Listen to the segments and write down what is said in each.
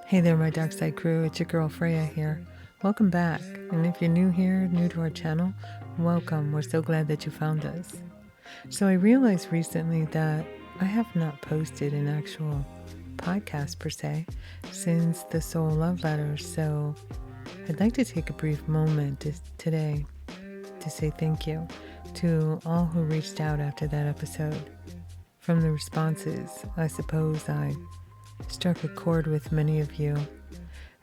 Hey there, my Dark Side crew. It's your girl Freya here. Welcome back. And if you're new here, new to our channel, welcome. We're so glad that you found us. So I realized recently that I have not posted an actual podcast per se since the Soul Love Letters. So I'd like to take a brief moment today to say thank you to all who reached out after that episode. From the responses, I suppose I struck a chord with many of you,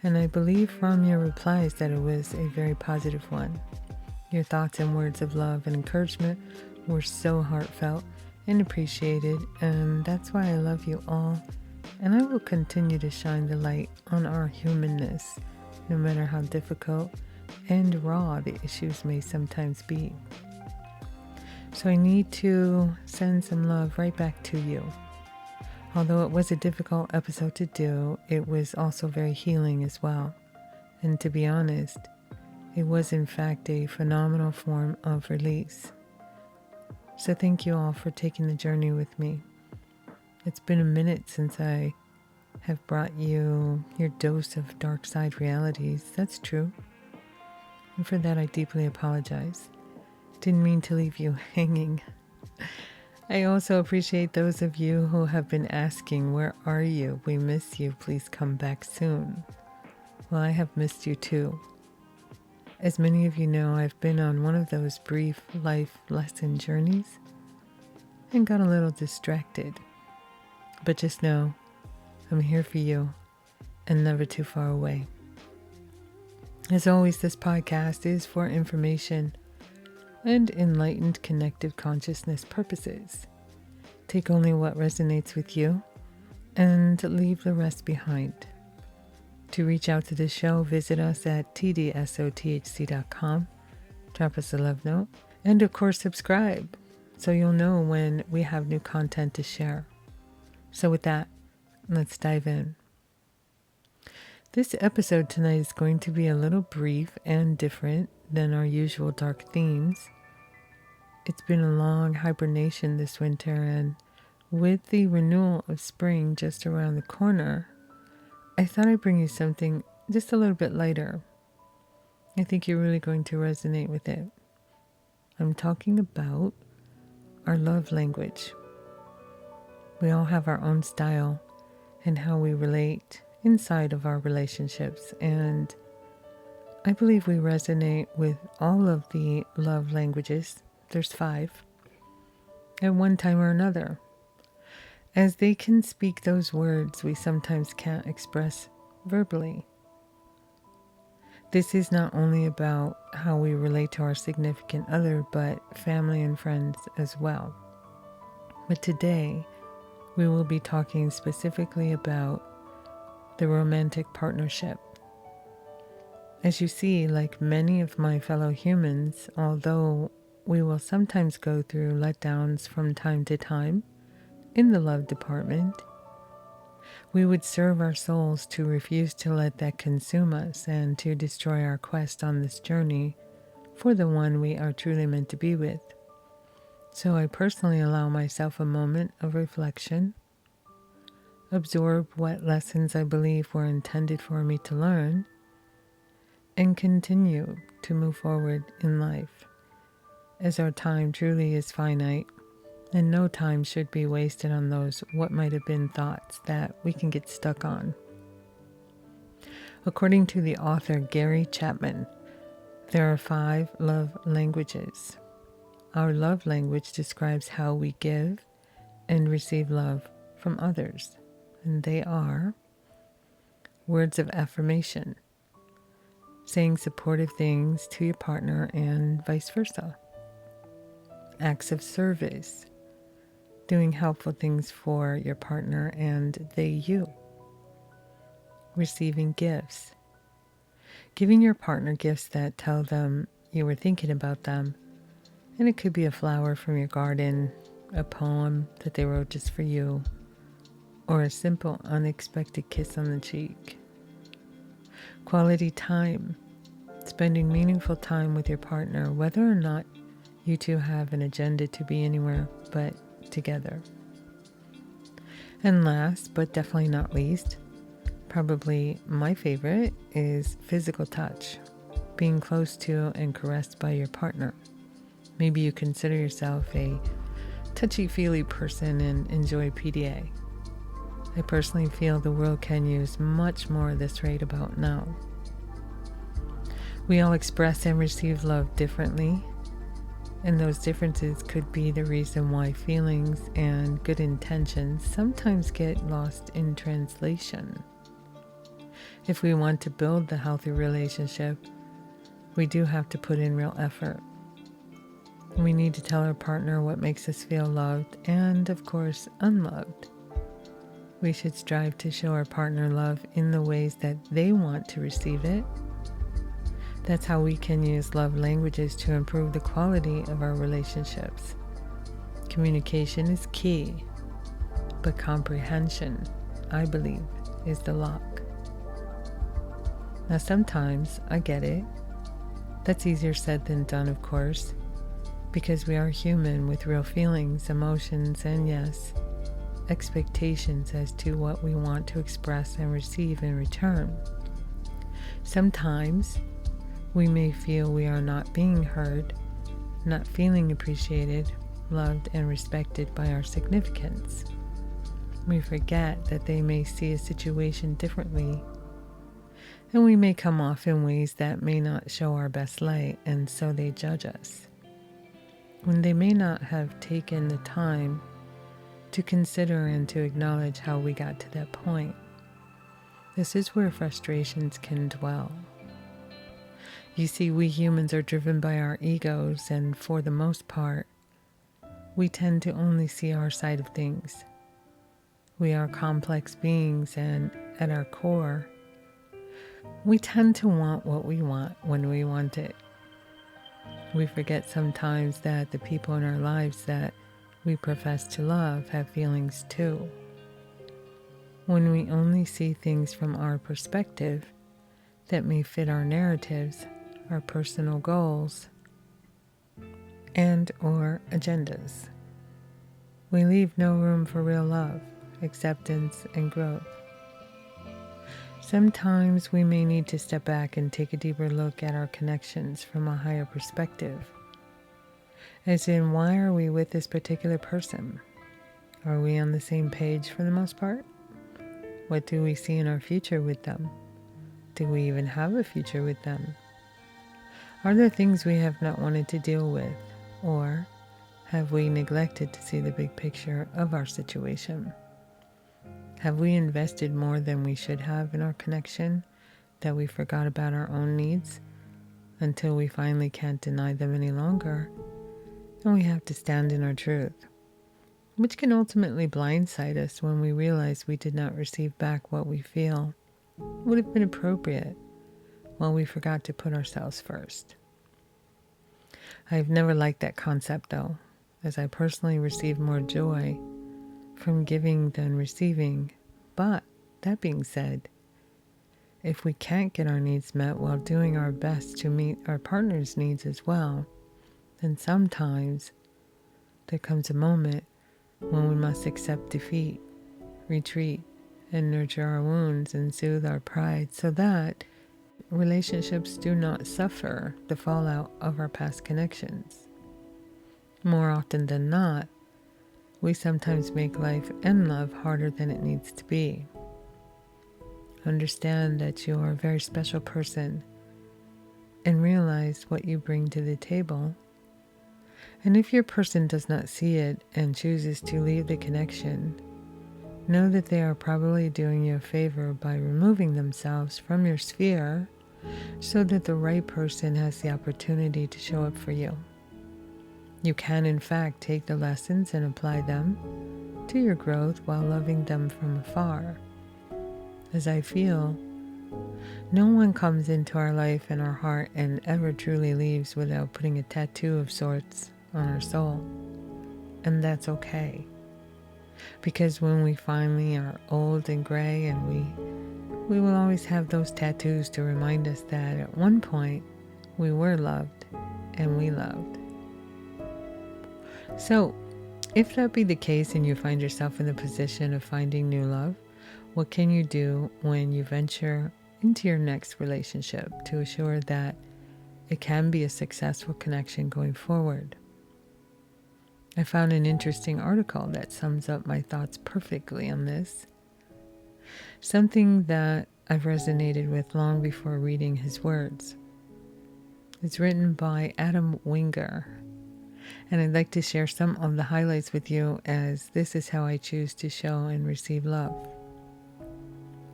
and I believe from your replies that it was a very positive one. Your thoughts and words of love and encouragement were so heartfelt and appreciated, and that's why I love you all, and I will continue to shine the light on our humanness, no matter how difficult and raw the issues may sometimes be. So I need to send some love right back to you. Although it was a difficult episode to do, it was also very healing as well. And to be honest, it was in fact a phenomenal form of release. So thank you all for taking the journey with me. It's been a minute since I have brought you your dose of dark side realities. That's true. And for that, I deeply apologize. Didn't mean to leave you hanging. I also appreciate those of you who have been asking, where are you? We miss you. Please come back soon. Well, I have missed you too. As many of you know, I've been on one of those brief life lesson journeys and got a little distracted. But just know, I'm here for you and never too far away. As always, this podcast is for information and enlightened connective consciousness purposes. Take only what resonates with you and leave the rest behind. To reach out to the show, visit us at tdsothc.com, drop us a love note, and of course subscribe so you'll know when we have new content to share. So with that, let's dive in. This episode tonight is going to be a little brief and different than our usual dark themes. It's been a long hibernation this winter, and with the renewal of spring just around the corner, I thought I'd bring you something just a little bit lighter. I think you're really going to resonate with it. I'm talking about our love language. We all have our own style and how we relate inside of our relationships, and I believe we resonate with all of the love languages. There's 5 at one time or another. As they can speak those words we sometimes can't express verbally. This is not only about how we relate to our significant other, but family and friends as well. But today, we will be talking specifically about the romantic partnership. As you see, like many of my fellow humans, although we will sometimes go through letdowns from time to time in the love department, we would serve our souls to refuse to let that consume us and to destroy our quest on this journey for the one we are truly meant to be with. So I personally allow myself a moment of reflection, absorb what lessons I believe were intended for me to learn, and continue to move forward in life, as our time truly is finite, and no time should be wasted on those what might have been thoughts that we can get stuck on. According to the author Gary Chapman, there are 5 love languages. Our love language describes how we give and receive love from others, and they are words of affirmation, saying supportive things to your partner and vice versa. Acts of service, doing helpful things for your partner and they you, receiving gifts, giving your partner gifts that tell them you were thinking about them. And it could be a flower from your garden, a poem that they wrote just for you, or a simple, unexpected kiss on the cheek. Quality time, spending meaningful time with your partner, whether or not you two have an agenda to be anywhere but together. And last, but definitely not least, probably my favorite is physical touch, being close to and caressed by your partner. Maybe you consider yourself a touchy-feely person and enjoy PDA. I personally feel the world can use much more of this right about now. We all express and receive love differently, and those differences could be the reason why feelings and good intentions sometimes get lost in translation. If we want to build the healthy relationship, we do have to put in real effort. We need to tell our partner what makes us feel loved and, of course, unloved. We should strive to show our partner love in the ways that they want to receive it. That's how we can use love languages to improve the quality of our relationships. Communication is key, but comprehension, I believe, is the lock. Now, sometimes, I get it. That's easier said than done, of course, because we are human with real feelings, emotions, and yes, expectations as to what we want to express and receive in return. Sometimes we may feel we are not being heard, not feeling appreciated, loved, and respected by our significants. We forget that they may see a situation differently, and we may come off in ways that may not show our best light, and so they judge us, when they may not have taken the time to consider and to acknowledge how we got to that point. This is where frustrations can dwell. You see, we humans are driven by our egos, and for the most part, we tend to only see our side of things. We are complex beings, and at our core, we tend to want what we want when we want it. We forget sometimes that the people in our lives that we profess to love have feelings too. When we only see things from our perspective that may fit our narratives, our personal goals, and or agendas, we leave no room for real love, acceptance, and growth. Sometimes we may need to step back and take a deeper look at our connections from a higher perspective. As in, why are we with this particular person? Are we on the same page for the most part? What do we see in our future with them? Do we even have a future with them? Are there things we have not wanted to deal with? Or have we neglected to see the big picture of our situation? Have we invested more than we should have in our connection, that we forgot about our own needs until we finally can't deny them any longer, and we have to stand in our truth, which can ultimately blindside us when we realize we did not receive back what we feel would have been appropriate while we forgot to put ourselves first. I've never liked that concept though, as I personally receive more joy from giving than receiving. But that being said, if we can't get our needs met while doing our best to meet our partner's needs as well, then sometimes there comes a moment when we must accept defeat, retreat, and nurture our wounds and soothe our pride so that relationships do not suffer the fallout of our past connections. More often than not, we sometimes make life and love harder than it needs to be. Understand that you are a very special person and realize what you bring to the table. And if your person does not see it and chooses to leave the connection, know that they are probably doing you a favor by removing themselves from your sphere so that the right person has the opportunity to show up for you. You can, in fact, take the lessons and apply them to your growth while loving them from afar. As I feel, no one comes into our life and our heart and ever truly leaves without putting a tattoo of sorts on our soul. And that's okay. Because when we finally are old and gray, and we will always have those tattoos to remind us that at one point we were loved and we loved. So, if that be the case and you find yourself in the position of finding new love, what can you do when you venture into your next relationship to assure that it can be a successful connection going forward? I found an interesting article that sums up my thoughts perfectly on this. Something that I've resonated with long before reading his words. It's written by Adam Winger, and I'd like to share some of the highlights with you, as this is how I choose to show and receive love.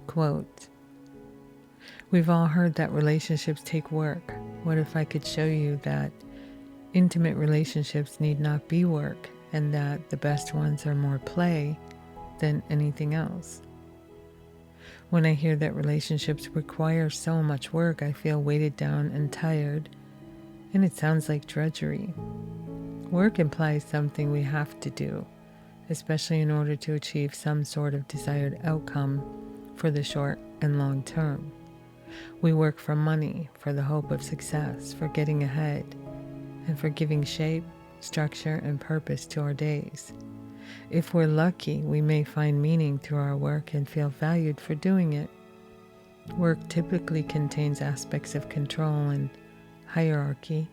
Quote, "We've all heard that relationships take work. What if I could show you that intimate relationships need not be work, and that the best ones are more play than anything else? When I hear that relationships require so much work, I feel weighted down and tired, and it sounds like drudgery. Work implies something we have to do, especially in order to achieve some sort of desired outcome for the short and long term. We work for money, for the hope of success, for getting ahead, and for giving shape, structure, and purpose to our days. If we're lucky, we may find meaning through our work and feel valued for doing it. Work typically contains aspects of control and hierarchy,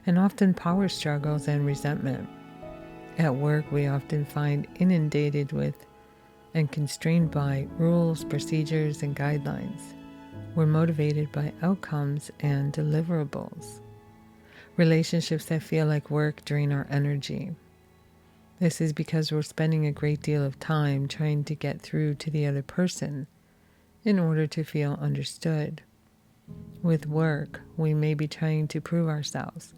and often power struggles and resentment. At work, we often find inundated with and constrained by rules, procedures, and guidelines. We're motivated by outcomes and deliverables. Relationships that feel like work drain our energy. This is because we're spending a great deal of time trying to get through to the other person in order to feel understood. With work, we may be trying to prove ourselves,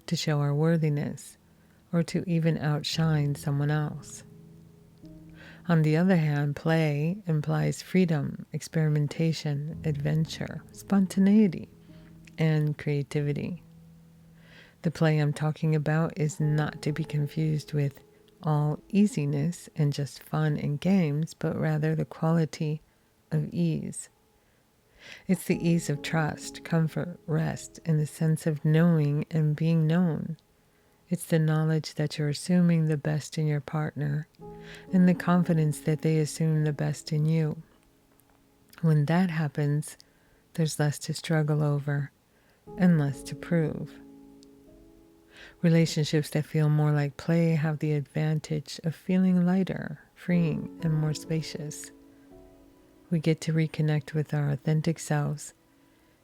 to show our worthiness, or to even outshine someone else. On the other hand, play implies freedom, experimentation, adventure, spontaneity, and creativity. The play I'm talking about is not to be confused with all easiness and just fun and games, but rather the quality of ease. It's the ease of trust, comfort, rest, and the sense of knowing and being known. It's the knowledge that you're assuming the best in your partner, and the confidence that they assume the best in you. When that happens, there's less to struggle over and less to prove. Relationships that feel more like play have the advantage of feeling lighter, freeing, and more spacious. We get to reconnect with our authentic selves,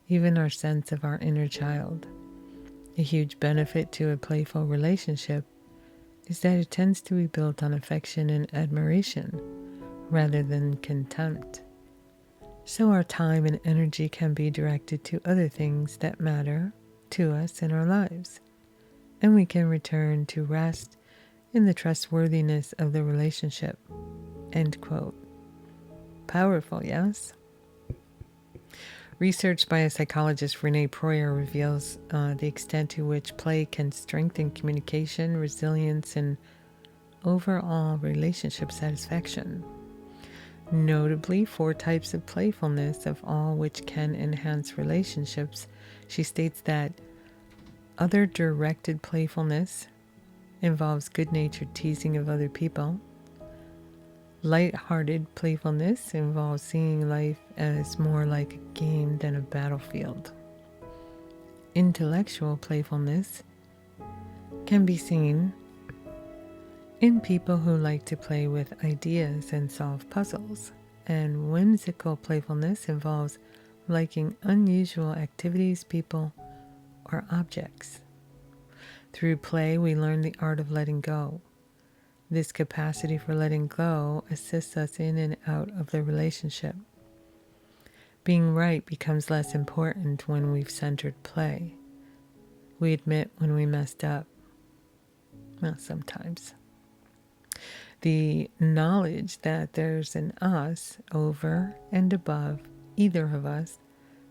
even our sense of our inner child. A huge benefit to a playful relationship is that it tends to be built on affection and admiration rather than contempt. So our time and energy can be directed to other things that matter to us in our lives, and we can return to rest in the trustworthiness of the relationship." End quote. Powerful, yes? Research by a psychologist, Renee Proyer, reveals the extent to which play can strengthen communication, resilience, and overall relationship satisfaction. Notably, 4 types of playfulness, of all which can enhance relationships. She states that other directed playfulness involves good-natured teasing of other people. Light-hearted playfulness involves seeing life as more like a game than a battlefield. Intellectual playfulness can be seen in people who like to play with ideas and solve puzzles. And whimsical playfulness involves liking unusual activities, people, or objects. Through play, we learn the art of letting go. This capacity for letting go assists us in and out of the relationship. Being right becomes less important when we've centered play. We admit when we messed up. Well, sometimes. The knowledge that there's an us over and above either of us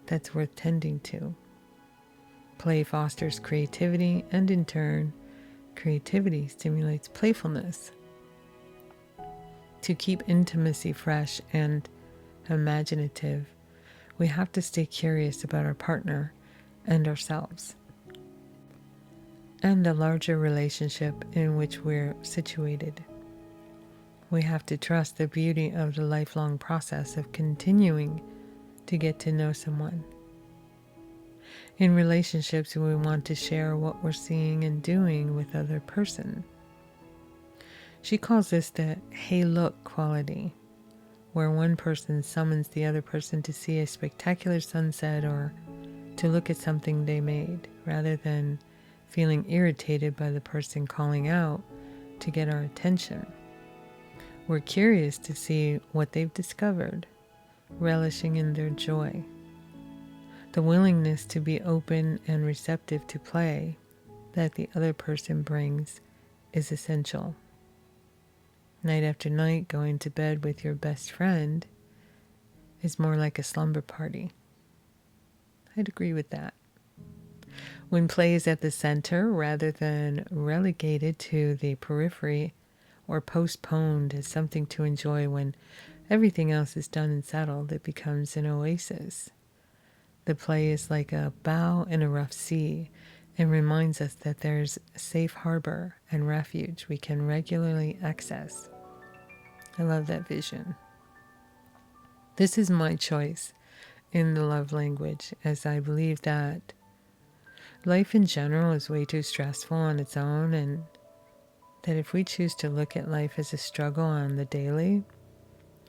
that's worth tending to. Play fosters creativity, and in turn, creativity stimulates playfulness. To keep intimacy fresh and imaginative, we have to stay curious about our partner and ourselves, and the larger relationship in which we're situated. We have to trust the beauty of the lifelong process of continuing to get to know someone. In relationships, we want to share what we're seeing and doing with the other person. She calls this the hey look quality, where one person summons the other person to see a spectacular sunset or to look at something they made, rather than feeling irritated by the person calling out to get our attention. We're curious to see what they've discovered, relishing in their joy. The willingness to be open and receptive to play that the other person brings is essential. Night after night, going to bed with your best friend is more like a slumber party. I'd agree with that. When play is at the center rather than relegated to the periphery or postponed as something to enjoy when everything else is done and settled, it becomes an oasis. The play is like a bow in a rough sea and reminds us that there's a safe harbor and refuge we can regularly access. I love that vision. This is my choice in the love language, as I believe that life in general is way too stressful on its own, and that if we choose to look at life as a struggle on the daily,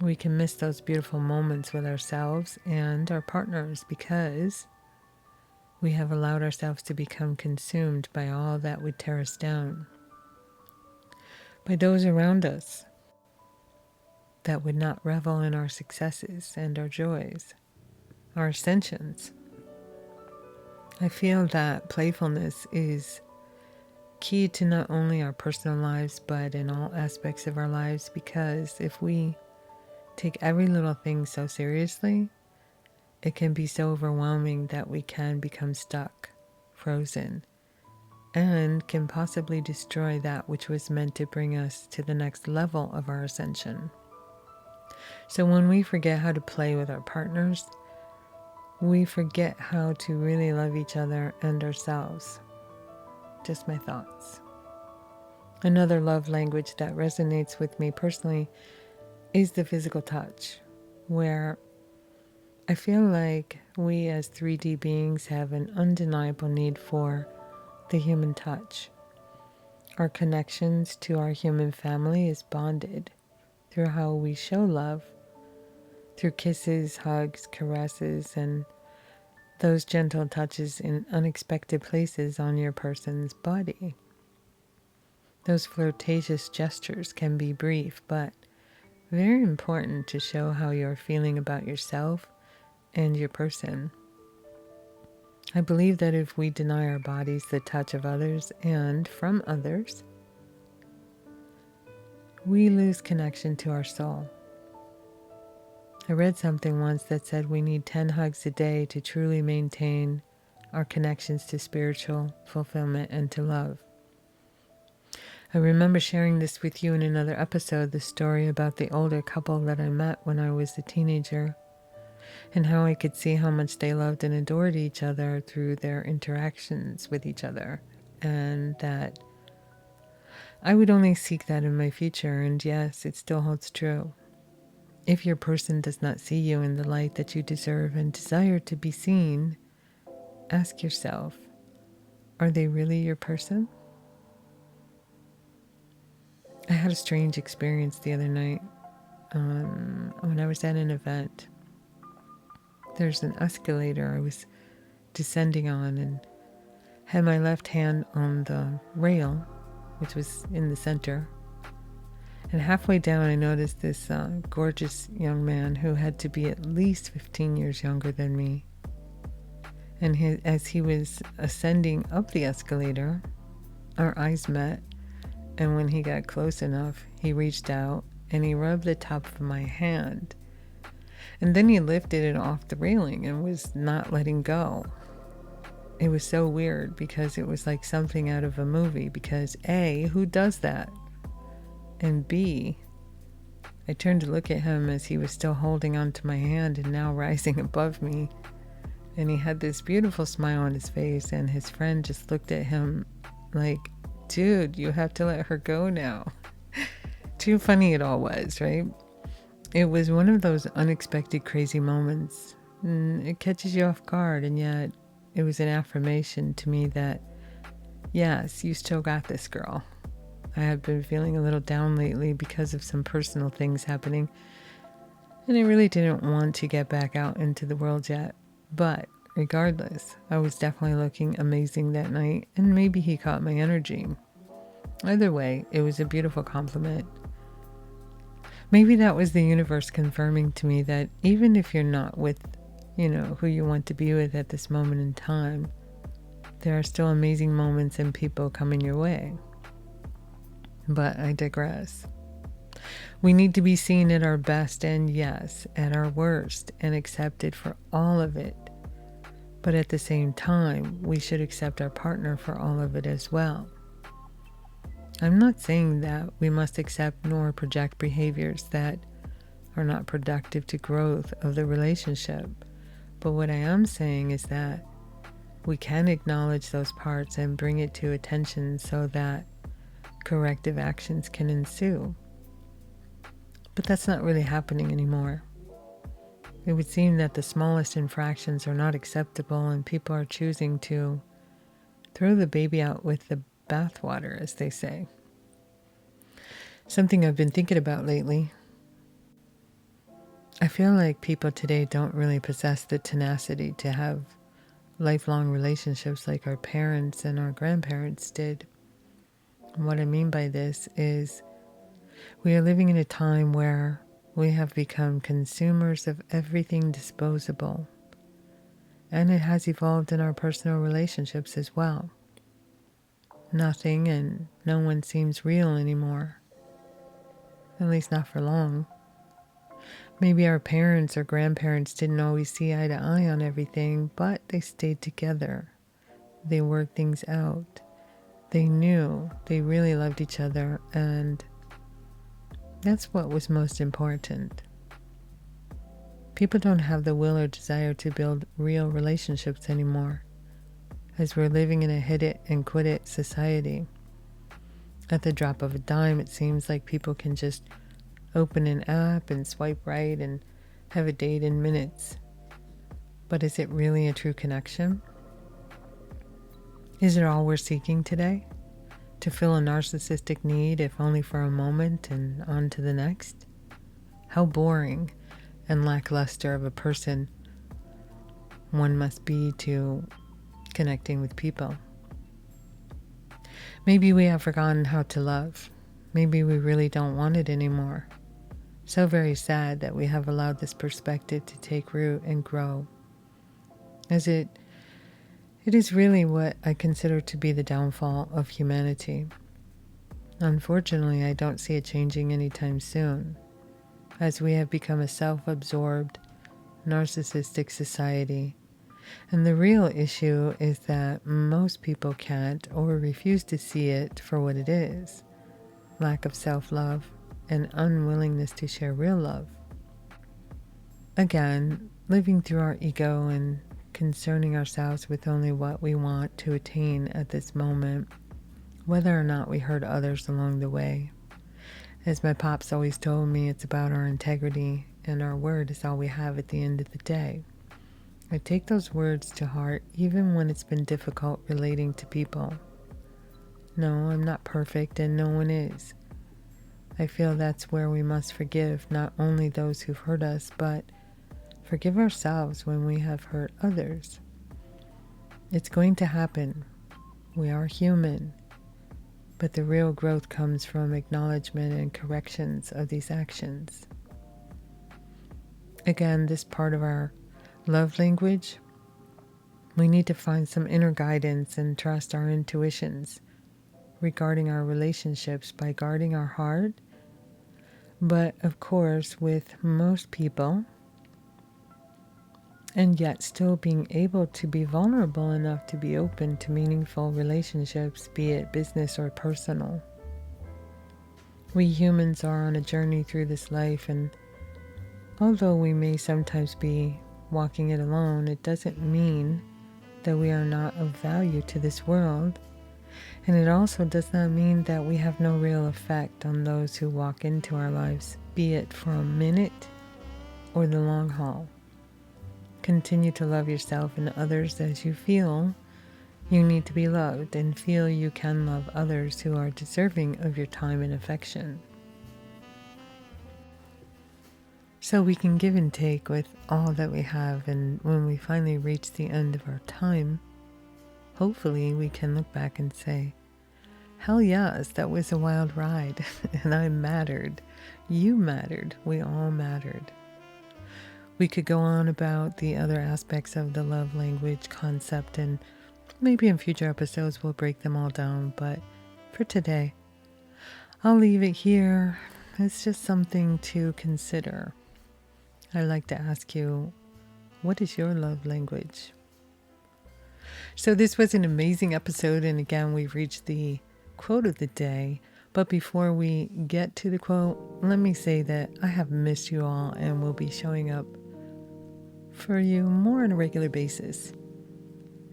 we can miss those beautiful moments with ourselves and our partners because we have allowed ourselves to become consumed by all that would tear us down, by those around us that would not revel in our successes and our joys, our ascensions. I feel that playfulness is key to not only our personal lives, but in all aspects of our lives, because if we take every little thing so seriously, it can be so overwhelming that we can become stuck, frozen, and can possibly destroy that which was meant to bring us to the next level of our ascension. So when we forget how to play with our partners, we forget how to really love each other and ourselves. Just my thoughts. Another love language that resonates with me personally is the physical touch, where I feel like we as 3D beings have an undeniable need for the human touch. Our connections to our human family is bonded through how we show love, through kisses, hugs, caresses, and those gentle touches in unexpected places on your person's body. Those flirtatious gestures can be brief, but very important to show how you're feeling about yourself and your person. I believe that if we deny our bodies the touch of others and from others, we lose connection to our soul. I read something once that said we need 10 hugs a day to truly maintain our connections to spiritual fulfillment and to love. I remember sharing this with you in another episode, the story about the older couple that I met when I was a teenager, and how I could see how much they loved and adored each other through their interactions with each other, and that I would only seek that in my future, and yes, it still holds true. If your person does not see you in the light that you deserve and desire to be seen, ask yourself, are they really your person? I had a strange experience the other night when I was at an event. There's an escalator I was descending on and had my left hand on the rail, which was in the center. And halfway down, I noticed this gorgeous young man who had to be at least 15 years younger than me. And as he was ascending up the escalator, our eyes met, And when he got close enough, he reached out and he rubbed the top of my hand. And then he lifted it off the railing and was not letting go. It was so weird because it was like something out of a movie, because A, who does that? And B, I turned to look at him as he was still holding onto my hand and now rising above me. And he had this beautiful smile on his face, and his friend just looked at him like, dude, you have to let her go now. Too funny it all was, right? It was one of those unexpected crazy moments. It catches you off guard, and yet it was an affirmation to me that, yes, you still got this, girl. I have been feeling a little down lately because of some personal things happening, and I really didn't want to get back out into the world yet. But regardless, I was definitely looking amazing that night, and maybe he caught my energy. Either way, it was a beautiful compliment. Maybe that was the universe confirming to me that even if you're not with, who you want to be with at this moment in time, there are still amazing moments and people coming your way. But I digress. We need to be seen at our best and, yes, at our worst, and accepted for all of it. But at the same time, we should accept our partner for all of it as well. I'm not saying that we must accept nor project behaviors that are not productive to growth of the relationship. But what I am saying is that we can acknowledge those parts and bring it to attention so that corrective actions can ensue. But that's not really happening anymore. It would seem that the smallest infractions are not acceptable, and people are choosing to throw the baby out with the bathwater, as they say. Something I've been thinking about lately. I feel like people today don't really possess the tenacity to have lifelong relationships like our parents and our grandparents did. And what I mean by this is we are living in a time where we have become consumers of everything disposable, and it has evolved in our personal relationships as well. Nothing and no one seems real anymore, at least not for long. Maybe our parents or grandparents didn't always see eye to eye on everything, but they stayed together. They worked things out. They knew they really loved each other, and that's what was most important. People don't have the will or desire to build real relationships anymore, as we're living in a hit it and quit it society. At the drop of a dime, it seems like people can just open an app and swipe right and have a date in minutes. But is it really a true connection? Is it all we're seeking today? To fill a narcissistic need, if only for a moment, and on to the next? How boring and lackluster of a person one must be to connecting with people. Maybe we have forgotten how to love. Maybe we really don't want it anymore. So very sad that we have allowed this perspective to take root and grow, as it is really what I consider to be the downfall of humanity. Unfortunately, I don't see it changing anytime soon, as we have become a self-absorbed, narcissistic society. And the real issue is that most people can't or refuse to see it for what it is: lack of self-love and unwillingness to share real love. Again, living through our ego and concerning ourselves with only what we want to attain at this moment, whether or not we hurt others along the way. As my pops always told me, it's about our integrity, and our word is all we have at the end of the day. I take those words to heart even when it's been difficult relating to people. No, I'm not perfect, and no one is. I feel that's where we must forgive not only those who've hurt us, but forgive ourselves when we have hurt others. It's going to happen. We are human. But the real growth comes from acknowledgement and corrections of these actions. Again, this part of our love language, we need to find some inner guidance and trust our intuitions regarding our relationships by guarding our heart. But of course, with most people, and yet still being able to be vulnerable enough to be open to meaningful relationships, be it business or personal. We humans are on a journey through this life, and although we may sometimes be walking it alone, it doesn't mean that we are not of value to this world. And it also does not mean that we have no real effect on those who walk into our lives, be it for a minute or the long haul. Continue to love yourself and others as you feel you need to be loved, and feel you can love others who are deserving of your time and affection. So we can give and take with all that we have, and when we finally reach the end of our time, hopefully we can look back and say, hell yes, that was a wild ride, and I mattered. You mattered. We all mattered. We could go on about the other aspects of the love language concept, and maybe in future episodes we'll break them all down, but for today, I'll leave it here. It's just something to consider. I'd like to ask you, what is your love language? So this was an amazing episode, and again, we've reached the quote of the day. But before we get to the quote, let me say that I have missed you all and will be showing up for you more on a regular basis,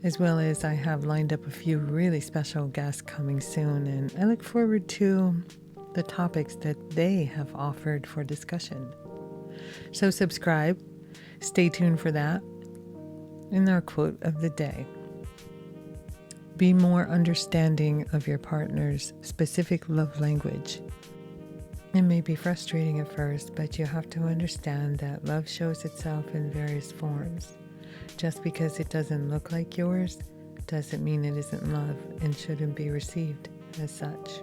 as well as I have lined up a few really special guests coming soon, and I look forward to the topics that they have offered for discussion. So subscribe, stay tuned for that. In our quote of the day, be more understanding of your partner's specific love language. It may be frustrating at first, but you have to understand that love shows itself in various forms. Just because it doesn't look like yours doesn't mean it isn't love and shouldn't be received as such.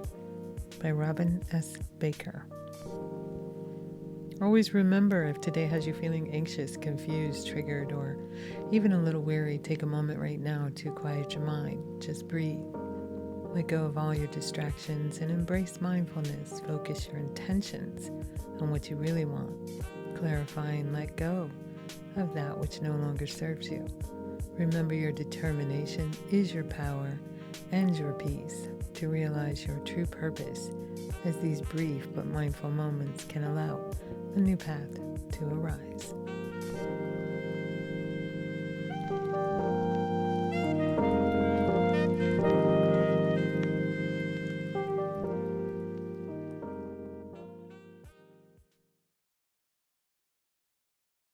By Robin S. Baker. Always remember, if today has you feeling anxious, confused, triggered, or even a little weary, take a moment right now to quiet your mind. Just breathe. Let go of all your distractions and embrace mindfulness. Focus your intentions on what you really want. Clarify and let go of that which no longer serves you. Remember, your determination is your power and your peace to realize your true purpose, as these brief but mindful moments can allow a new path to arise.